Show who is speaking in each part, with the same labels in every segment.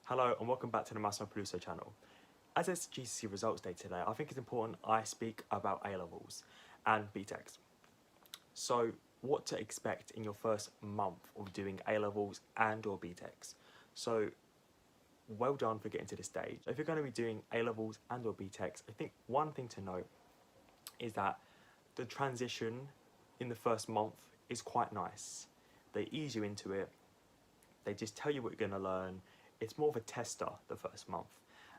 Speaker 1: Hello and welcome back to the Massimo Peluso channel. As it's GCSE results day today, I think it's important I speak about A-levels and BTECs. So what to expect in your first month of doing A-levels and or BTECs. So well done for getting to this stage. If you're going to be doing A-levels and or BTECs, I think one thing to note is that the transition in the first month is quite nice. They ease you into it, they just tell you what you're going to learn. It's more of a tester the first month,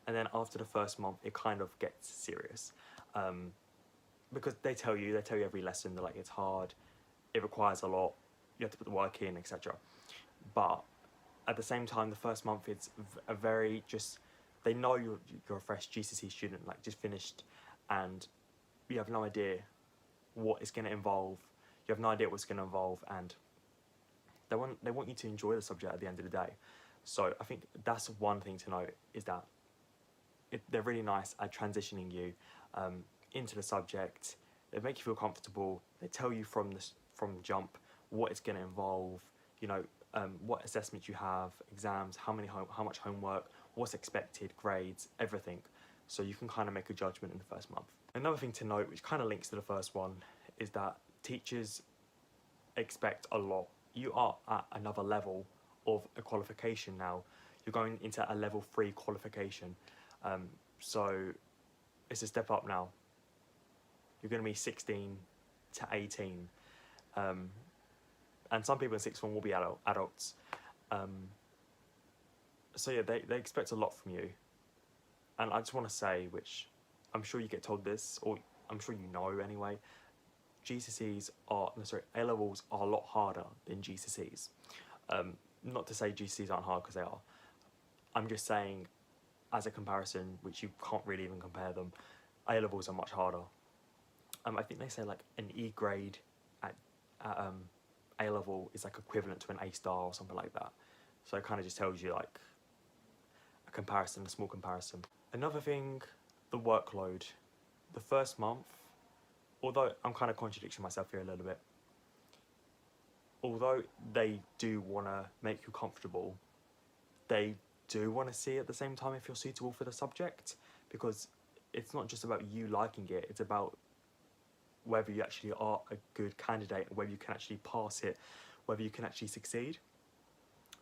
Speaker 1: and then after the first month it kind of gets serious, because they tell you every lesson. They're like, it's hard, it requires a lot, you have to put the work in, etc. But at the same time, the first month it's a very just, they know you're a fresh GCSE student, like just finished, and you have no idea what it's going to involve. You have no idea what's going to involve, and they want you to enjoy the subject at the end of the day. So I think that's one thing to note, is that they're really nice at transitioning you into the subject. They make you feel comfortable. They tell you from the jump what it's going to involve. You know, what assessments you have, exams, how much homework, what's expected, grades, everything. So you can kind of make a judgment in the first month. Another thing to note, which kind of links to the first one, is that teachers expect a lot. You are at another level of a qualification now. You're going into a level 3 qualification, so it's a step up now. You're going to be 16 to 18, and some people in sixth form will be adults. So yeah, they expect a lot from you, and I just want to say, which I'm sure you get told this, or I'm sure you know anyway, A-levels are a lot harder than GCSEs. Not to say GCSEs aren't hard, because they are. I'm just saying, as a comparison, which you can't really even compare them, A-levels are much harder. I think they say like an E grade at A-level is like equivalent to an A-star or something like that. So it kind of just tells you like a comparison, a small comparison. Another thing, the workload. The first month, although I'm kind of contradicting myself here a little bit, although they do want to make you comfortable, they do want to see at the same time if you're suitable for the subject, because it's not just about you liking it, it's about whether you actually are a good candidate, whether you can actually pass it, whether you can actually succeed.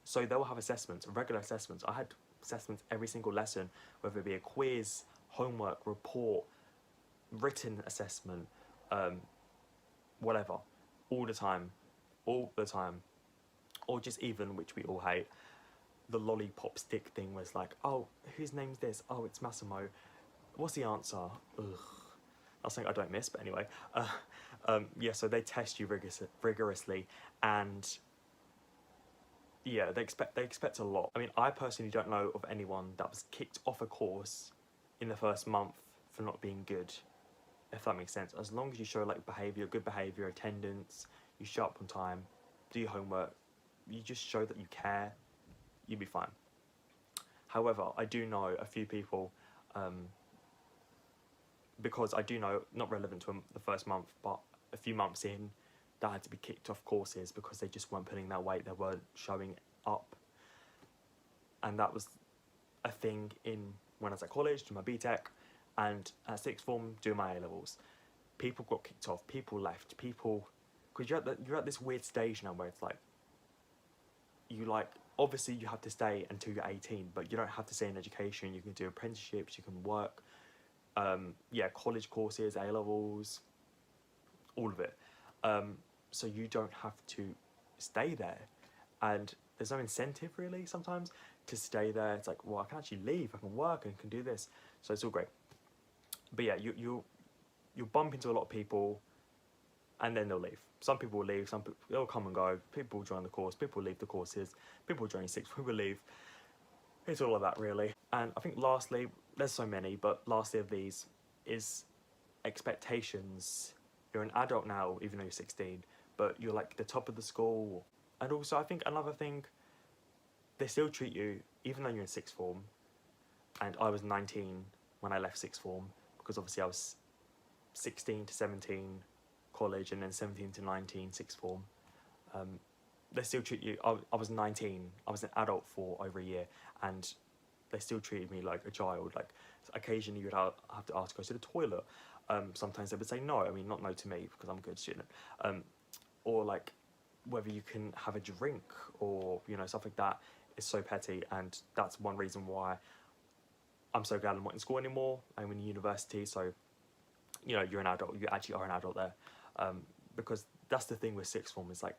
Speaker 1: So they will have assessments, regular assessments. I had assessments every single lesson, whether it be a quiz, homework, report, written assessment, whatever, all the time, or just even, which we all hate, the lollipop stick thing was like, oh, whose name's this? Oh, it's Massimo. What's the answer? Ugh. That's something I don't miss, but anyway. Yeah, so they test you rigorously, and yeah, they expect a lot. I mean, I personally don't know of anyone that was kicked off a course in the first month for not being good, if that makes sense. As long as you show like good behaviour, attendance, you show up on time, do your homework, you just show that you care, you'll be fine. However, I do know a few people, because I do know, not relevant to the first month, but a few months in, that had to be kicked off courses because they just weren't putting their weight, they weren't showing up. And that was a thing when I was at college, doing my BTEC, and at sixth form, doing my A-levels. People got kicked off, people left, because you're at this weird stage now where it's like, obviously you have to stay until you're 18, but you don't have to stay in education. You can do apprenticeships, you can work, yeah, college courses, A-levels, all of it. So you don't have to stay there, and there's no incentive really sometimes to stay there. It's like, well, I can actually leave, I can work, and can do this, so it's all great. But yeah, you'll bump into a lot of people, and then they'll leave. Some people will leave, some people, they'll come and go. People will join the course, people will leave the courses, people will join sixth, people will leave. It's all of that really. And I think lastly, there's so many, but lastly of these is expectations. You're an adult now, even though you're 16, but you're like the top of the school. And also I think another thing, they still treat you, even though you're in sixth form, and I was 19 when I left sixth form, because obviously I was 16 to 17 college, and then 17 to 19 sixth form. They still treat you, I was 19, I was an adult for over a year, and they still treated me like a child. Like occasionally you'd have to ask to go to the toilet. Sometimes they would say no. I mean, not no to me because I'm a good student. Or like whether you can have a drink or, you know, stuff like that is so petty. And that's one reason why I'm so glad I'm not in school anymore. I'm in university, so, you know, you're an adult. You actually are an adult there. Because that's the thing with sixth form, is like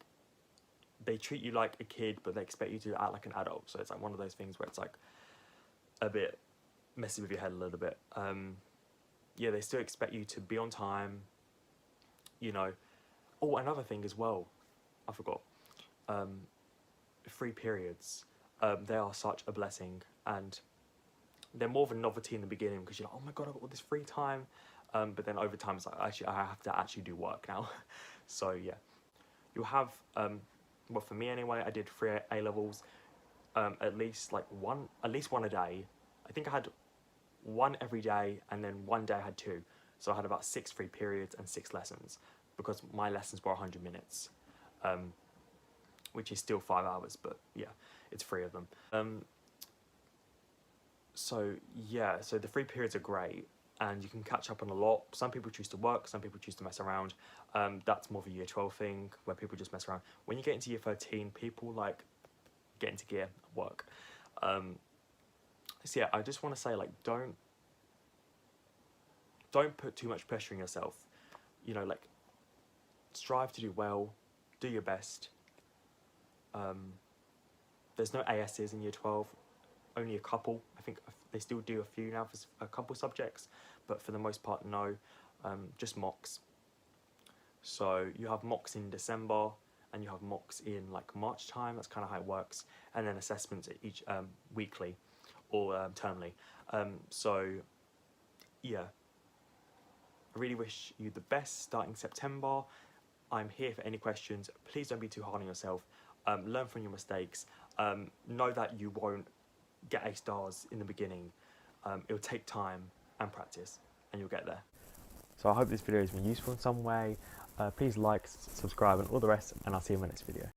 Speaker 1: they treat you like a kid, but they expect you to act like an adult. So it's like one of those things where it's like a bit messy with your head a little bit. Yeah, they still expect you to be on time, you know. Oh, another thing as well, I forgot. Free periods. They are such a blessing, and they're more of a novelty in the beginning because you're like, oh my god, I've got all this free time. But then over time, it's like, actually, I have to actually do work now. So yeah, you'll have, well, for me anyway, I did 3 A-levels, at least one a day. I think I had 1 every day, and then one day I had 2. So I had about 6 free periods and 6 lessons, because my lessons were 100 minutes, which is still 5 hours, but yeah, it's 3 of them. So yeah, so the free periods are great, and you can catch up on a lot. Some people choose to work, some people choose to mess around. That's more of a year 12 thing, where people just mess around. When you get into year 13, people like get into gear at work. So yeah, I just want to say, like, don't put too much pressure on yourself. You know, like, strive to do well, do your best. There's no ASs in year 12, only a couple. I think they still do a few now for a couple subjects, but for the most part, no, just mocks. So you have mocks in December, and you have mocks in like March time. That's kind of how it works, and then assessments each weekly or termly. So yeah, I really wish you the best starting September. I'm here for any questions. Please don't be too hard on yourself. Learn from your mistakes. Know that you won't get A stars in the beginning. It'll take time and practice, and you'll get there. So I hope this video has been useful in some way. Please like, subscribe, and all the rest, and I'll see you in my next video.